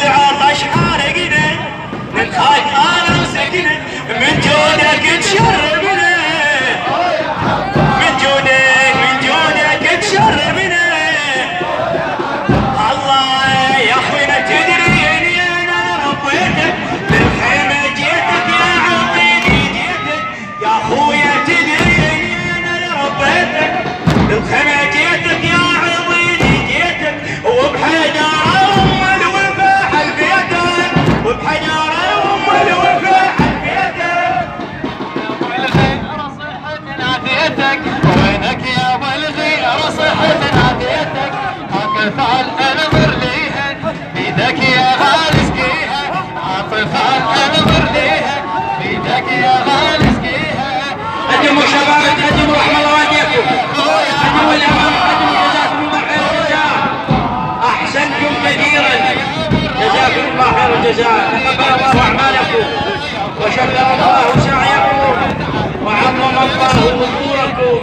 العطش حارقنا من خاك انا مسكنا من جودك تشربنا من جودك تشربنا الله يا اخوينا تدري اني انا ربيتك بالخيمه جيتك يا عطيني جيتك يا اخويا تدري اني انا ربيتك بالخيمه جيتك يا عطيني جيتك وبحجر ام الوفا حلفيتك وبحجر ام الوفا حلفيتك وينك يا ابو الغير صحة ناديتك عاطف الانظر ليها بيدك يا غالي اسقيها عاطف الانظر ليها بيدك يا غالي اسقيها قدموا شباب قدموا رحم الله والديكم قدموا الامام قدموا جزاكم الله خير الجزاء احسنتم كثيرا جزاكم الله خير الجزاء تقبل الله اعمالكم وشكر الله سعيكم وعظم الله اجوركم